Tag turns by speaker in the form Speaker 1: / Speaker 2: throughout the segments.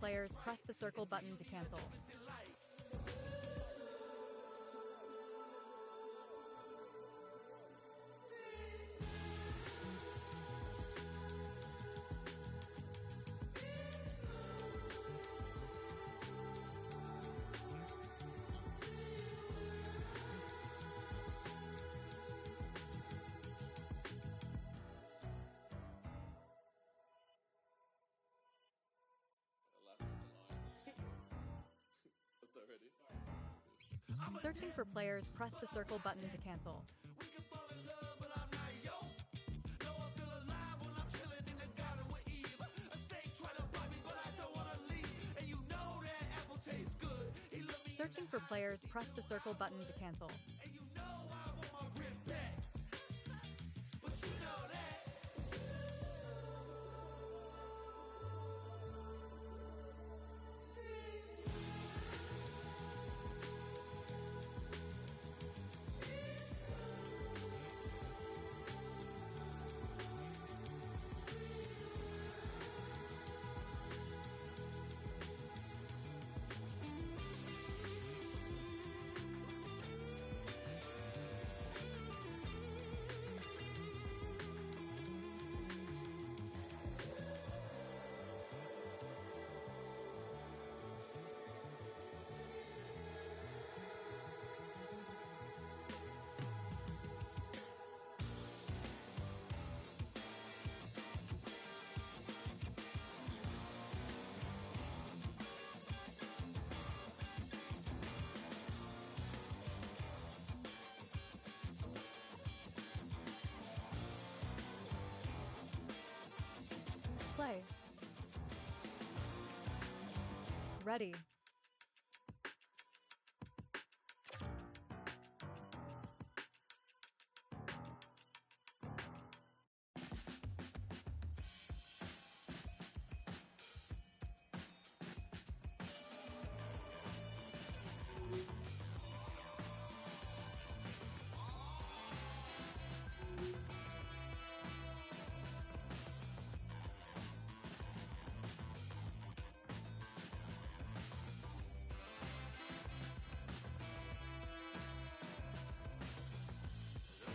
Speaker 1: players, press the circle button to cancel. Searching for players, press the circle button to cancel. Searching for players, press the circle button to cancel. Play. Ready.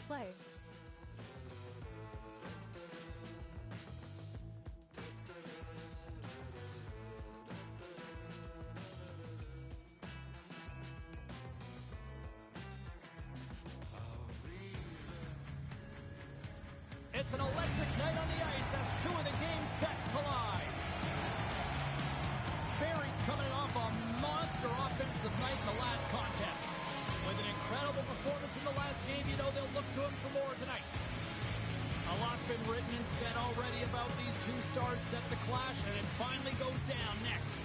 Speaker 1: Play.
Speaker 2: It's an electric night on the ice as two of the game's best collide. Barry's coming off a monster offensive night in the last contest. With an incredible performance in the last game, you know they'll look to him for more tonight. A lot's been written and said already about these two stars set to clash, and it finally goes down next.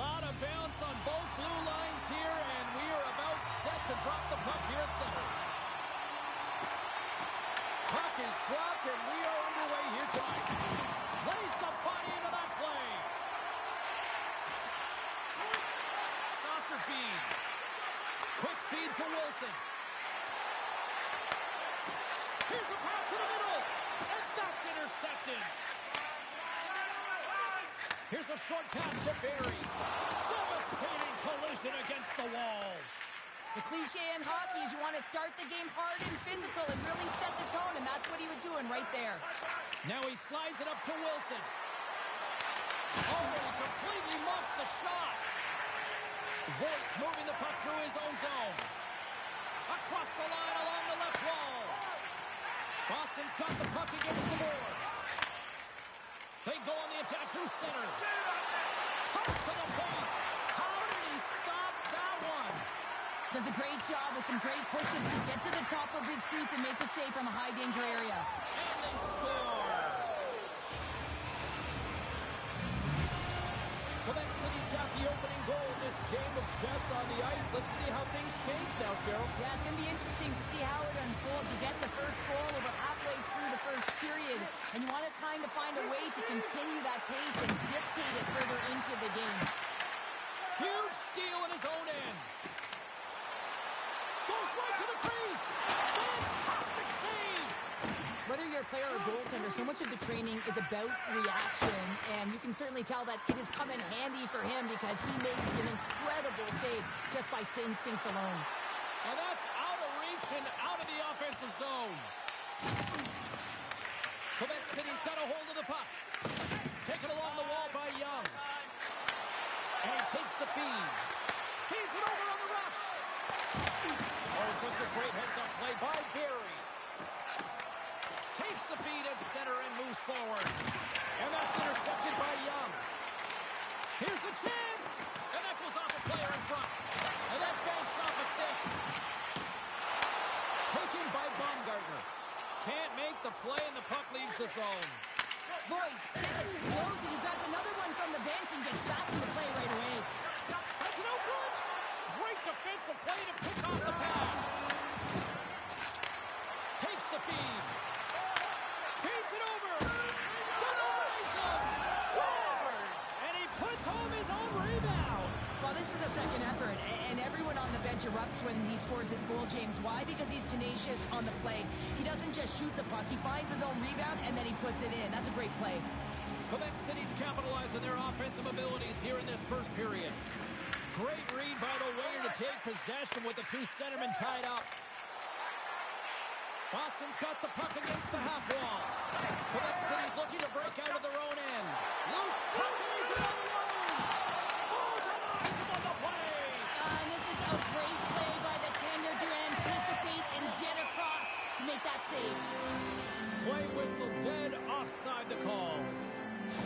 Speaker 2: Lot of bounce on both blue lines here, and we are about set to drop the puck here at center. Puck is dropped, and we are underway here tonight. Lays the body into that play. Saucer feed. Quick feed to Wilson. Here's a pass to the middle, and that's intercepted. Here's a short pass to Barry. Devastating collision against the wall.
Speaker 3: The cliche in hockey is you want to start the game hard and physical and really set the tone, and that's what he was doing right there.
Speaker 2: Now he slides it up to Wilson. Oh, he completely muffs the shot. Voigt's moving the puck through his own zone. Across the line along the left wall. Boston's got the puck against the boards. They go on the attack through center. Comes to the point. How did he stop that one?
Speaker 3: Does a great job with some great pushes to get to the top of his crease and make the save from a high danger area.
Speaker 2: And they score. Quebec City's got the opening goal in this game with Jess on the ice. Let's see how things change now, Cheryl.
Speaker 3: Yeah, it's going to be interesting to see how it unfolds. You get the first goal over halfway through the first period, and you want to kind of find a way to continue that pace and dictate it further into the game.
Speaker 2: Huge steal at his own end. Goes right to the crease. Fantastic save.
Speaker 3: Whether you're a player or goaltender, so much of the training is about reaction, and you can certainly tell that it has come in handy for him because he makes an incredible save just by instincts alone.
Speaker 2: And that's out of reach and out of the offensive zone. Quebec City's got a hold of the puck. Taken along the wall by Young. And takes the feed. Feeds it over on the rush. Oh, just a great heads-up play by Barry. Takes the feed at center and moves forward. And that's intercepted by Young. Here's a chance. And that goes off a player in front. And that banks off a stick. Taken by Baumgartner. Can't make the play and the puck leaves the zone.
Speaker 3: Voigt explodes and he grabs another one from the bench and gets back in the play right away.
Speaker 2: Sends it out front. Great defensive play to pick off the pass. Takes the feed. Feeds it over. Denies him. Scores. And he puts home his own rebound.
Speaker 3: Well, this was a second effort, and everyone on the bench erupts when he scores his goal, James. Why? Because he's tenacious on the play. He doesn't just shoot the puck. He finds his own rebound, and then he puts it in. That's a great play.
Speaker 2: Quebec City's capitalizing their offensive abilities here in this first period. Great read by the winger to take possession with the two centermen tied up. Boston's got the puck against the half wall. Quebec City's looking to break out of their own end. Loose puck, and he's in alone. Oh, denies him on the play.
Speaker 3: And this is a great play by the tender to anticipate and get across to make that save.
Speaker 2: Play whistle dead, offside the call.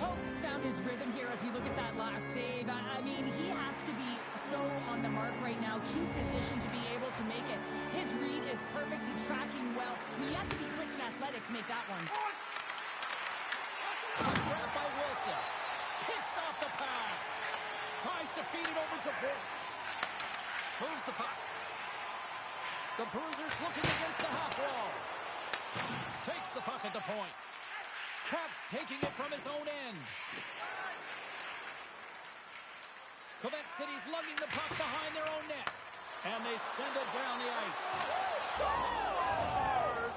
Speaker 3: Hope's found his rhythm here as we look at that last save. I mean, he has to be so on the mark right now, too positioned to be able to make it. His read is perfect. He's tracking well. I mean, he has to be quick and athletic to make that one.
Speaker 2: Grabbed by Wilson. Picks off the pass. Tries to feed it over to Voigt. Moves the puck. The Bruisers looking against the half wall. Takes the puck at the point. Caps taking it from his own end. Quebec City's lugging the puck behind their own net. And they send it down the ice. Scores!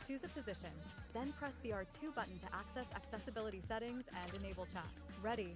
Speaker 1: Choose a position, then press the R2 button to access accessibility settings and enable chat. Ready.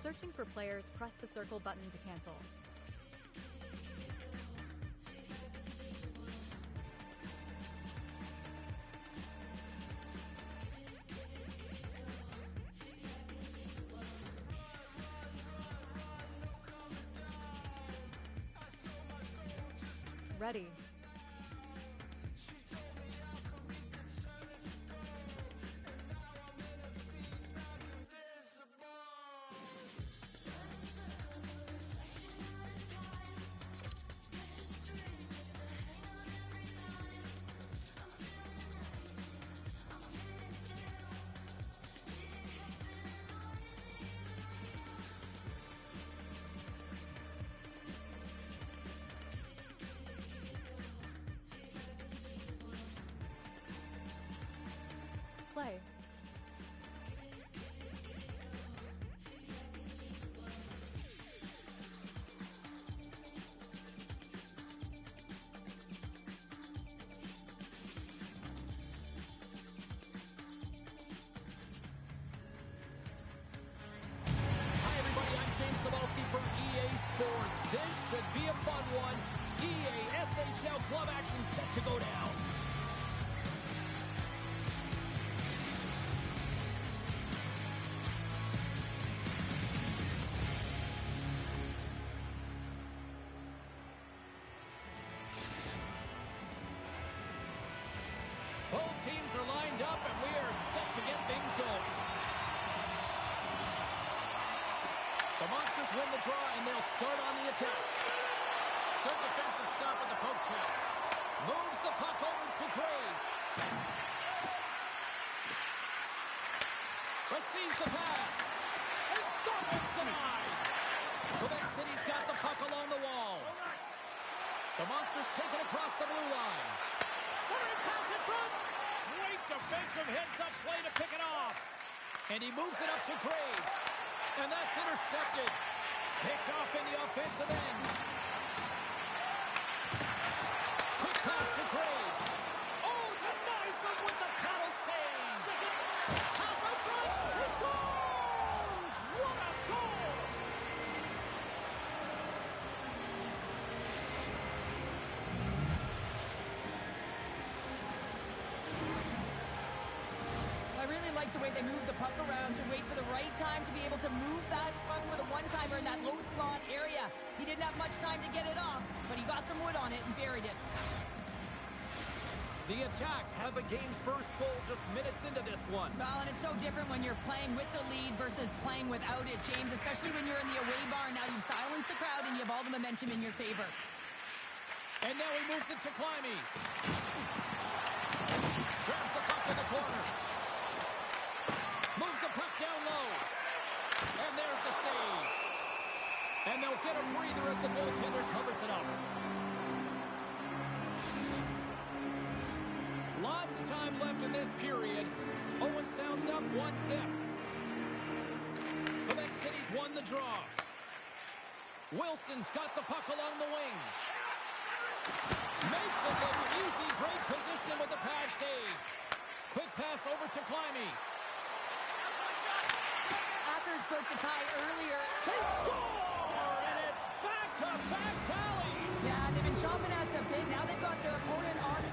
Speaker 1: Searching for players, press the circle button to cancel. Ready.
Speaker 2: Watch out, glove action set to go down. Both teams are lined up, and we are set to get things going. The Monsters win the draw, and they'll start on the attack. Good defensive stop with the poke check. Moves the puck over to Graves. Receives the pass. And that one's denied. Quebec City's got the puck along the wall. The Monsters take it across the blue line. Centering pass in front. Great defensive heads-up play to pick it off. And he moves it up to Graves. And that's intercepted. Picked off in the offensive end. Quick pass to Graves. Oh, denies him with the paddle save. Pass out front. He scores! What a goal!
Speaker 3: I really like the way they move the puck around to wait for the right time to be able to move that puck for the one-timer in that low slot area. He didn't have much time to get it off, but he got some wood on it and buried it.
Speaker 2: The Attack have the game's first goal just minutes into this one.
Speaker 3: Well, and it's so different when you're playing with the lead versus playing without it, James, especially when you're in the away bar. Now you've silenced the crowd and you have all the momentum in your favor.
Speaker 2: And now he moves it to Climby. Grabs the puck in the corner. Moves the puck down low. And there's the save. And they'll get a breather as the goaltender covers it up. Lots of time left in this period. Owen Sound's up 1-0. Quebec City's won the draw. Wilson's got the puck along the wing. Makes it look easy. Great position with the pad save. Quick pass over to Climby.
Speaker 3: Packers broke the tie earlier.
Speaker 2: They score! And it's back-to-back tallies!
Speaker 3: Yeah, they've been chomping at the bit. Now they've got their opponent on.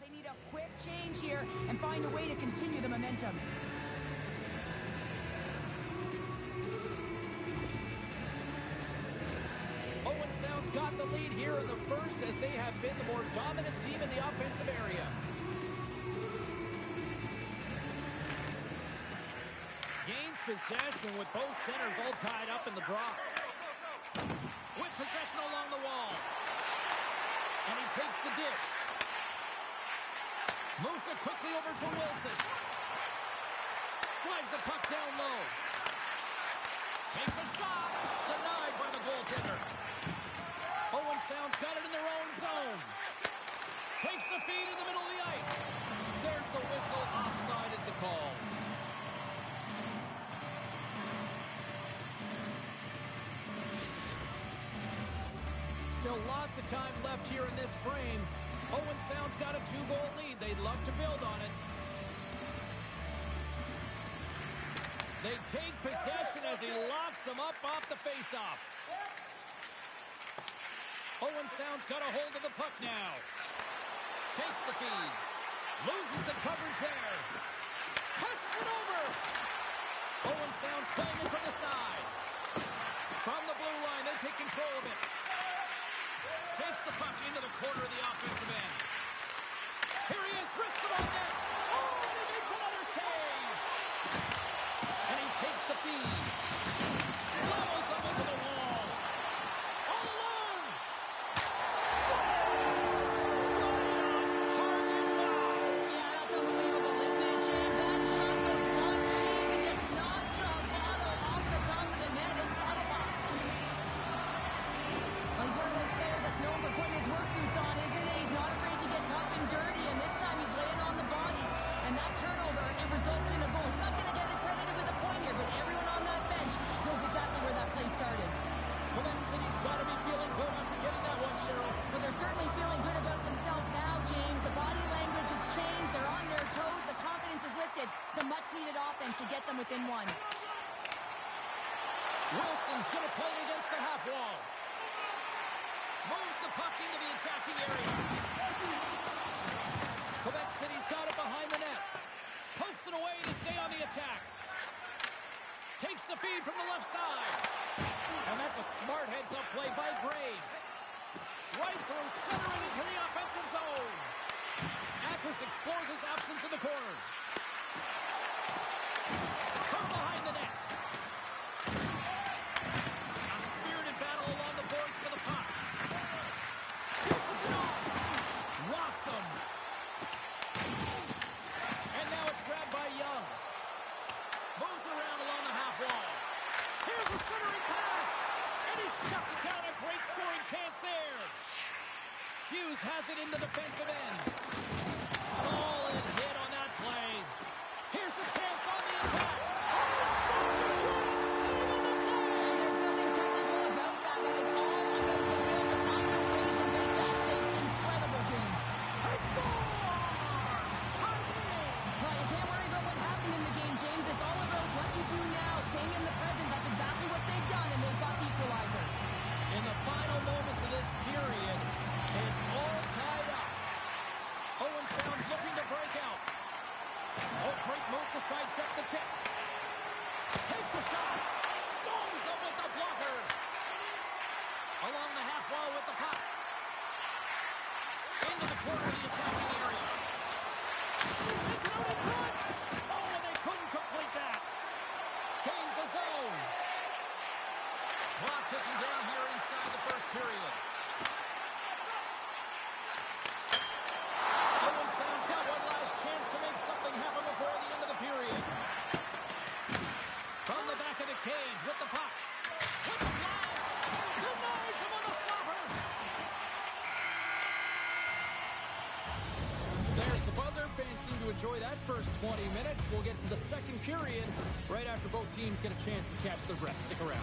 Speaker 3: They need a quick change here and find a way to continue the momentum.
Speaker 2: Owen Sound's got the lead here in the first as they have been the more dominant team in the offensive area. Gains possession with both centers all tied up in the draw. With possession along the wall. And he takes the dish. Moves it quickly over to Wilson. Slides the puck down low. Takes a shot. Denied by the goaltender. Owen Sound's got it in their own zone. Takes the feed in the middle of the ice. There's the whistle. Offside is the call. Still lots of time left here in this frame. Owen Sound's got a 2-goal lead. They'd love to build on it. They take possession as he locks them up off the faceoff. Owen Sound's got a hold of the puck now. Takes the feed. Loses the coverage there. Passes it over. Owen Sound's playing it from the side. From the blue line, they take control of it. Takes the puck into the corner of the offensive end. Here he is, wrists it on net. Oh, and he makes another save. And he takes the feed. Levels up into the wall. All alone. Scores! Right on target. Wow.
Speaker 3: Yeah, that's unbelievable, isn't it, James? That shot goes top cheese and just knocks the bottle off the top of the net. His bottle box. Well, he's one of those players that's known for putting his work boots on on.
Speaker 2: Wilson's going to play it against the half wall. Moves the puck into the attacking area. Quebec City's got it behind the net. Pokes it away to stay on the attack. Takes the feed from the left side. And that's a smart heads-up play by Graves. Right through, centering into the offensive zone. Akers explores his options in the corner. From behind the net. A spirited battle along the boards for the puck. Pushes it off. Rocks him. And now it's grabbed by Young. Moves it around along the half wall. Here's a centering pass. And he shuts down a great scoring chance there. Hughes has it in the defensive end. Solid hit on that play. Here's a chance on the attack.
Speaker 3: There's nothing technical about that. That is all about the will to find a way to make that save. Incredible, James.
Speaker 2: He scores! Tied it.
Speaker 3: Well, you can't worry about what happened in the game, James. It's all about what you do now. Staying in the present. That's exactly what they've done, and they've got the equalizer.
Speaker 2: In the final moments of this period, it's all tied up. Owen Sound's looking to break out. Oh, great move to sidestep the check. Takes a shot. Storms him with the blocker. Along the half wall with the puck. Into the corner of the attacking area. Sends it out in front. Oh, and they couldn't complete that. Gains the zone. Clock ticking down here inside the first period. Owen Sound's got one last chance to make something happen before the end of the period. From the back of the cage with the puck. With the blast. Denies him on the slapper. There's the buzzer. Fans seem to enjoy that first 20 minutes. We'll get to the second period right after both teams get a chance to catch their breath. Stick around.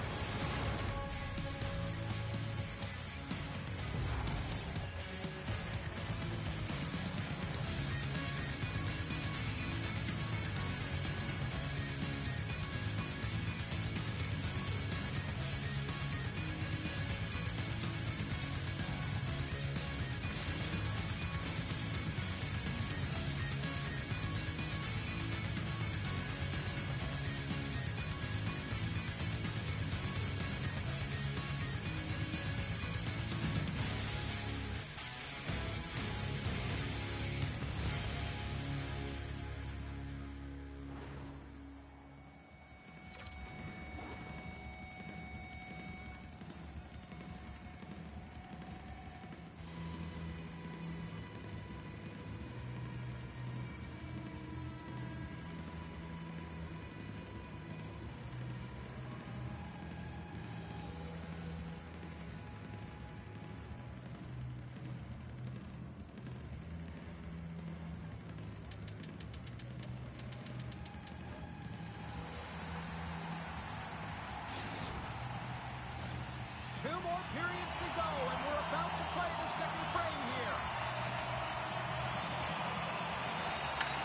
Speaker 2: Two more periods to go, and we're about to play the second frame here.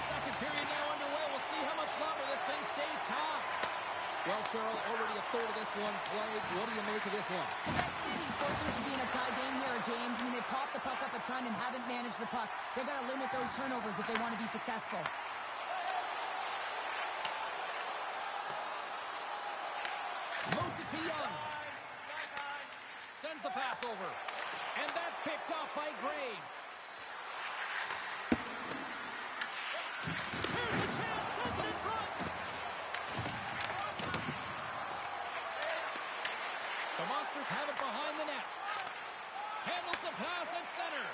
Speaker 2: Second period now underway. We'll see how much longer this thing stays tied. Well, Cheryl, already a third of this one played. What do you make of this one?
Speaker 3: Quebec City's fortunate to be in a tie game here, James. I mean, they've popped the puck up a ton and haven't managed the puck. They've got to limit those turnovers if they want to be successful.
Speaker 2: Moves it to Young. Sends the pass over. And that's picked off by Graves. Here's a chance. Sends it in front. The Monsters have it behind the net. Handles the pass at center.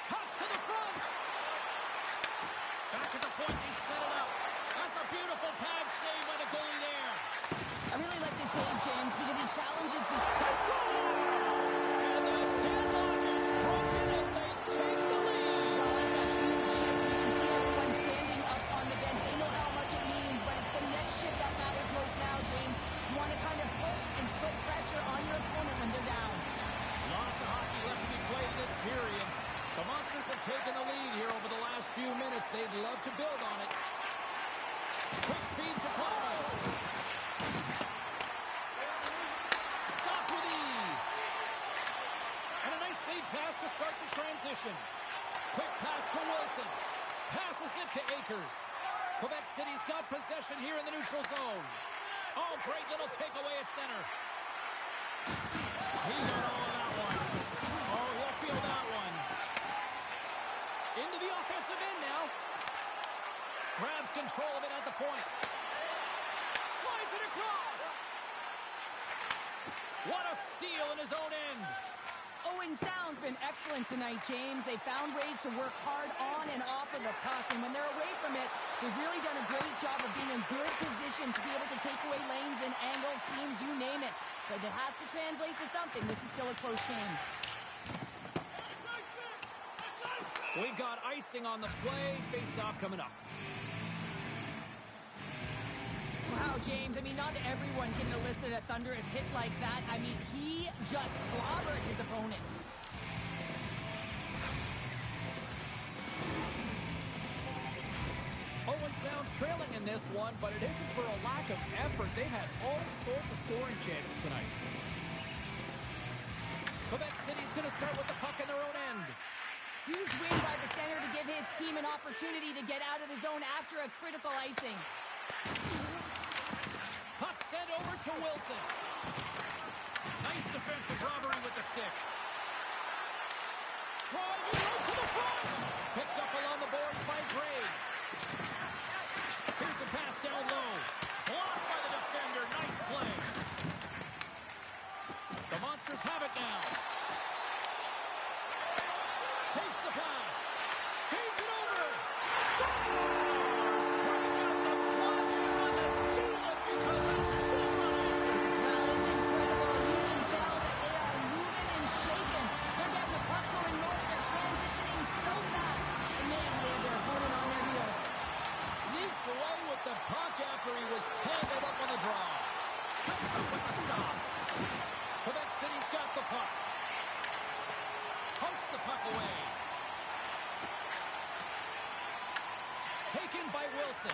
Speaker 2: Cuts to the front. Back at the point. They set it up. That's a beautiful pad save by the goalie there.
Speaker 3: I really like this save, James, because he challenges the...
Speaker 2: And the deadlock is broken as they take the lead.
Speaker 3: Well, that's a huge shift. You can see everyone standing up on the bench. They know how much it means, but it's the next shift that matters most now, James. You want to kind of push and put pressure on your opponent when they're down.
Speaker 2: Lots of hockey left to be played in this period. The Monsters have taken the lead here over the last few minutes. They'd love to build on it. Quick position. Quick pass to Wilson. Passes it to Akers. Quebec City's got possession here in the neutral zone. Oh, great little takeaway at center. He got all of that one. Oh, he'll feel that one. Into the offensive end now. Grabs control of it at the point. Slides it across. What a steal in his own end.
Speaker 3: Owen Sound's been excellent tonight, James. They found ways to work hard on and off of the puck, and when they're away from it, they've really done a great job of being in good position to be able to take away lanes and angles, seams, you name it. But it has to translate to something. This is still a close game.
Speaker 2: We've got icing on the play. Face-off coming up.
Speaker 3: Wow, James, I mean, not everyone can elicit a thunderous hit like that. I mean, he just clobbered his opponent.
Speaker 2: Owen Sound's trailing in this one, but it isn't for a lack of effort. They've had all sorts of scoring chances tonight. Quebec City's going to start with the puck in their own end.
Speaker 3: Huge win by the center to give his team an opportunity to get out of the zone after a critical icing.
Speaker 2: Puck sent over to Wilson. Nice defensive robbery with the stick. Driving right to the front. Picked up along the boards by Graves. Here's a pass down low. Blocked by the defender. Nice play. The Monsters have it now. Takes the pass. Feeds it over. Scores! Break out the clutch and run the steal it because it's good run answer.
Speaker 3: Well, it's incredible. You can tell that they are moving and shaking. They're getting the puck going north. They're transitioning so fast. And man, they have their opponent on their heels.
Speaker 2: Sneaks away with the puck after he was tangled up on the draw. Comes up with the stop. Quebec City's got the puck. Hunts the puck away. Taken by Wilson.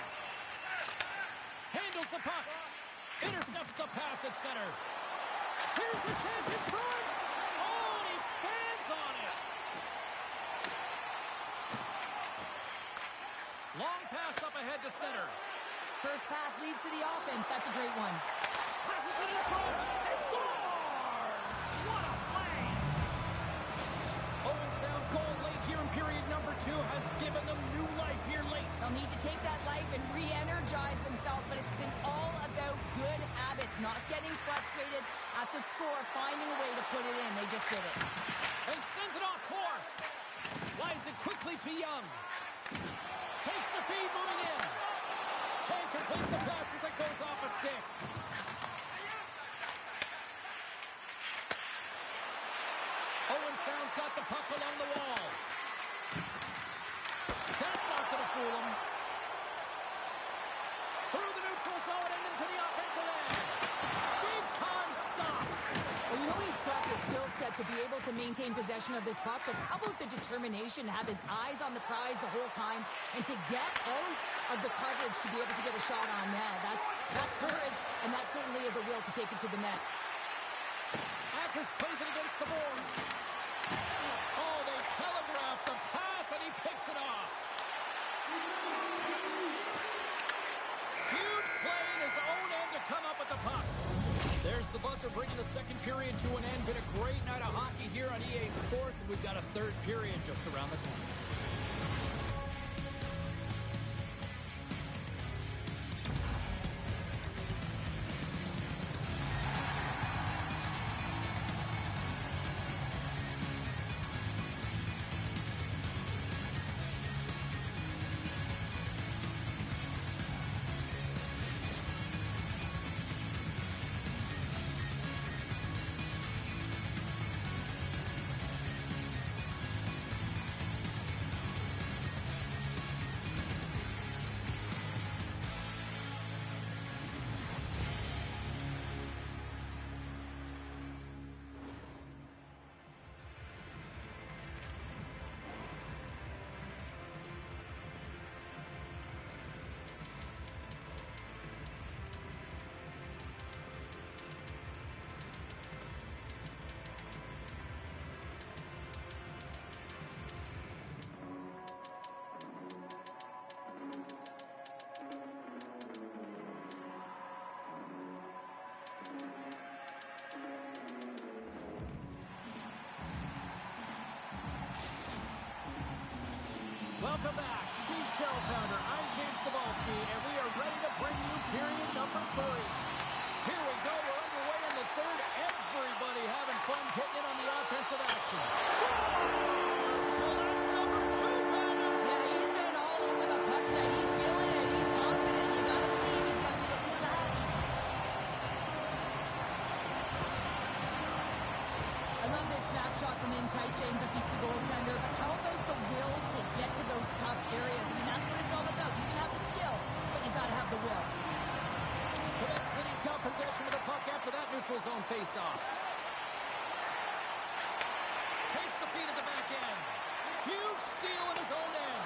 Speaker 2: Handles the puck. Intercepts the pass at center. Here's the chance in front. Oh, and he fans on it. Long pass up ahead to center.
Speaker 3: First pass leads to the offense. That's a great one.
Speaker 2: Passes it in front. He scores! What a play! Owen Sound's goal late here in period number 2 has given them new life here late.
Speaker 3: They'll need to take that life and re-energize themselves, but it's been all about good habits, not getting frustrated at the score, finding a way to put it in. They just did it.
Speaker 2: And sends it off course. Slides it quickly to Young. Takes the feed moving in. Can't complete the pass as it goes off a stick. Owen Sound's got the puck along the wall. That's not going to fool him. Through the neutral zone and into the offensive end. Big time stop.
Speaker 3: Well, you know he's got the skill set to be able to maintain possession of this puck, but how about the determination to have his eyes on the prize the whole time and to get out of the coverage to be able to get a shot on net? That's courage, and that certainly is a will to take it to the net.
Speaker 2: Akers plays it against the boards. Oh, they telegraph the pass, and he picks it off. Huge play in his own end to come up with the puck. There's the buzzer bringing the second period to an end. Been a great night of hockey here on EA Sports, and we've got a third period just around the corner. Welcome back. She's Shell Pounder. I'm James Cebulski, and we are ready to bring you period number 3. Here we go. We're underway in the third. Everybody having fun getting in on the offensive action. So that's number 2, Pounder.
Speaker 3: Yeah, he's been all over the puck tonight. He's feeling it. He's confident. You got to believe he's going to be looking for that. I love this snapshot from in tight, James, that beats the goaltender. But how about the will to get to those tough areas? I mean, that's what it's all about. You can have the skill, but you got to have the will.
Speaker 2: Quebec City's got possession of the puck after that neutral zone faceoff. Takes the feed at the back end. Huge steal in his own end.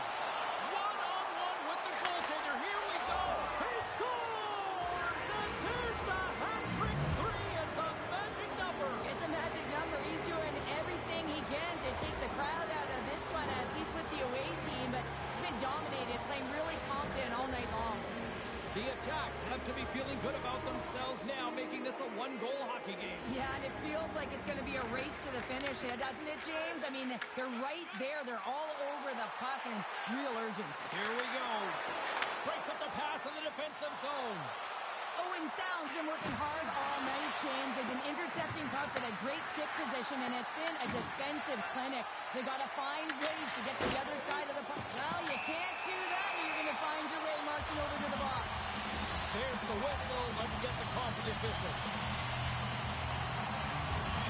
Speaker 2: One-on-one with the goaltender. Here we go. He scores! And there's the hat-trick 3 as the magic number.
Speaker 3: It's a magic number. He's doing everything he can to take the crowd out of this one as he's with the away team, but been dominated, playing really confident all night long.
Speaker 2: The attack have to be feeling good about themselves now, making this a one-goal hockey game.
Speaker 3: Yeah, and it feels like it's going to be a race to the finish, doesn't it, James? I mean, they're right there. They're all over the puck and real urgent.
Speaker 2: Here we go. Breaks up the pass in the defensive zone.
Speaker 3: Owen Sound's been working hard all night, James. They've been intercepting pucks with a great stick position, and it's been a defensive clinic. They got to find ways to get to the other side of the puck. Well, you can't do that, or you're going to find your way marching over to the box.
Speaker 2: There's the whistle. Let's get the call for the officials.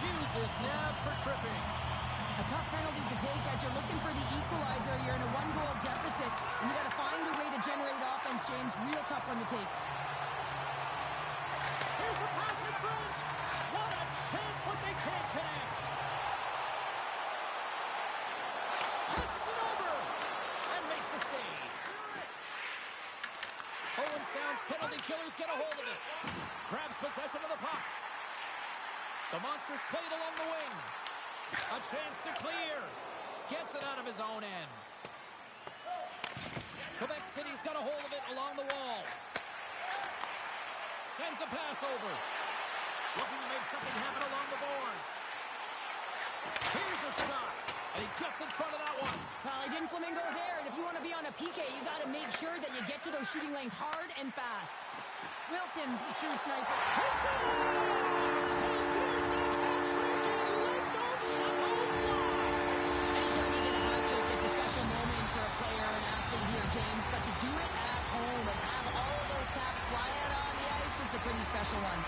Speaker 2: Hughes is nabbed for tripping.
Speaker 3: A tough penalty to take as you're looking for the equalizer. You're in a one-goal deficit, and you got to find a way to generate offense, James. Real tough one to take.
Speaker 2: Here's a pass in front. What a chance, but they can't connect. Passes it over and makes the save. Owen Sound's penalty killers get a hold of it. Grabs possession of the puck. The Monsters played along the wing. A chance to clear. Gets it out of his own end. Quebec City's got a hold of it along the wall. Sends a pass over. Looking to make something happen along the boards. Here's a shot. And he gets in front of that one.
Speaker 3: Well, he didn't flamingo there, and if you want to be on a PK, you got to make sure that you get to those shooting lanes hard and fast. Wilson's a true sniper.
Speaker 2: He scores! And there's the hat-trick, and let those shovels fly!
Speaker 3: Anytime you get a hat-trick, it's a special moment for a player and athlete here, James, but to do it at home and have all of those caps fly out on the ice, it's a pretty special one.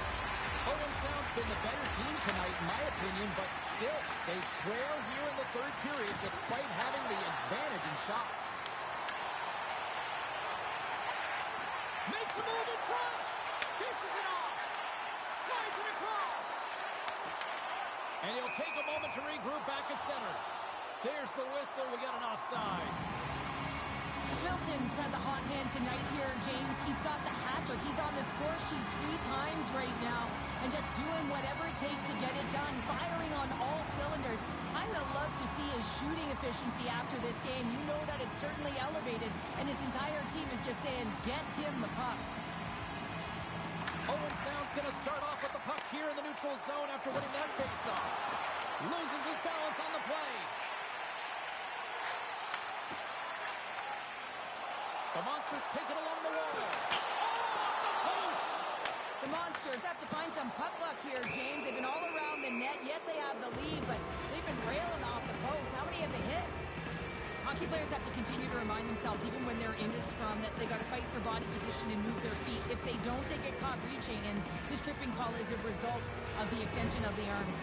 Speaker 2: Owen Sound's been the better team tonight, in my opinion, but still, they trail here in the third period despite having the advantage in shots. Makes a move in front. Dishes it off. Slides it across. And he'll take a moment to regroup back at center. There's the whistle. We got an offside.
Speaker 3: Wilson's had the hot hand tonight here, James. He's got the hat-trick. He's on the score sheet 3 times right now and just doing whatever it takes to get it done, firing on all cylinders. I'm going to love to see his shooting efficiency after this game. You know that it's certainly elevated, and his entire team is just saying, get him the puck.
Speaker 2: Owen Sound's going to start off with the puck here in the neutral zone after winning that face-off. Loses his balance on the play. The Monsters take it along the wall. Oh, off the post!
Speaker 3: The Monsters have to find some puck luck here, James. They've been all around the net. Yes, they have the lead, but they've been railing off the post. How many have they hit? Hockey players have to continue to remind themselves, even when they're in the scrum, that they got to fight for body position and move their feet. If they don't, they get caught reaching, and this tripping call is a result of the extension of the arms.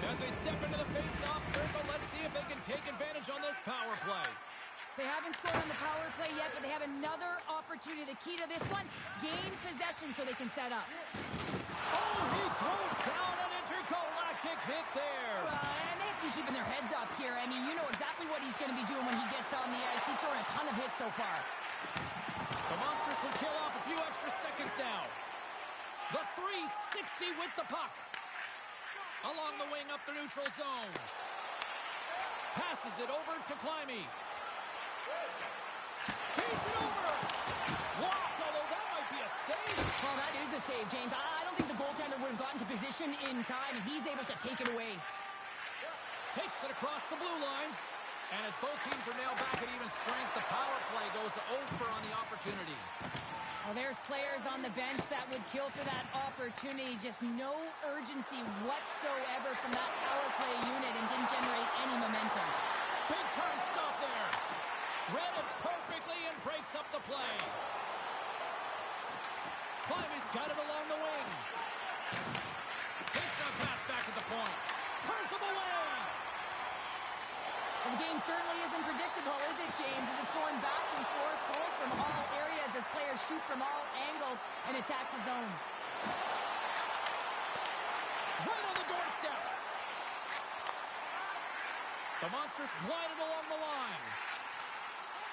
Speaker 2: As they step into the face-off circle, let's see if they can take advantage on this power play.
Speaker 3: They haven't scored on the power play yet, but they have another opportunity. The key to this one, gain possession so they can set up.
Speaker 2: Oh, he throws down an intergalactic hit there.
Speaker 3: And they have to be keeping their heads up here. I mean, you know exactly what he's going to be doing when he gets on the ice. He's throwing a ton of hits so far.
Speaker 2: The Monsters will kill off a few extra seconds now. The 360 with the puck. Along the wing up the neutral zone. Passes it over to Climby. Feeds it over. Blocked, although that might be a save.
Speaker 3: Well, that is a save, James. I don't think the goaltender would have gotten to position in time, and he's able to take it away.
Speaker 2: Takes it across the blue line. And as both teams are now back at even strength, the power play goes over on the opportunity.
Speaker 3: Well, there's players on the bench that would kill for that opportunity. Just no urgency whatsoever from that power play unit and didn't generate any momentum.
Speaker 2: Big time stop there. Read it perfectly and breaks up the play. Climbing's got it along the wing. Takes that pass back to the point. Turns him away.
Speaker 3: Well, the game certainly isn't predictable, is it, James? As it's going back and forth, goals from all areas as players shoot from all angles and attack the zone.
Speaker 2: Right on the doorstep. The Monsters glided along the line.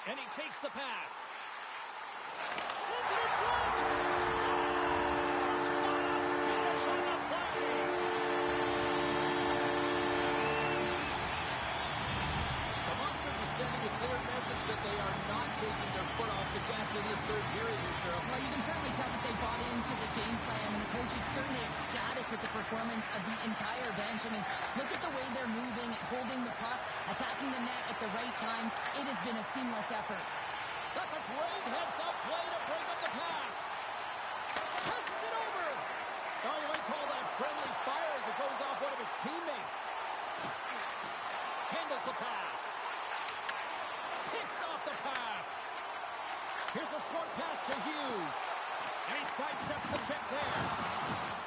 Speaker 2: And he takes the pass. Sends it in front. Scores! What a finish on the play. The Monsters are sending a clear message that they are not taking their foot off the gas in this third period here, Sheriff.
Speaker 3: Well, you can certainly tell that they bought into the game plan, and the coach is certainly ecstatic with the performance of the entire bench. I mean, look at the way they're moving, holding the puck, attacking the net at the right times. It has been a seamless effort.
Speaker 2: That's a great heads-up play to break up the pass. Passes it over. Oh, you might call that friendly fire as it goes off one of his teammates. Handles the pass. Picks off the pass. Here's a short pass to Hughes. And he sidesteps the check there.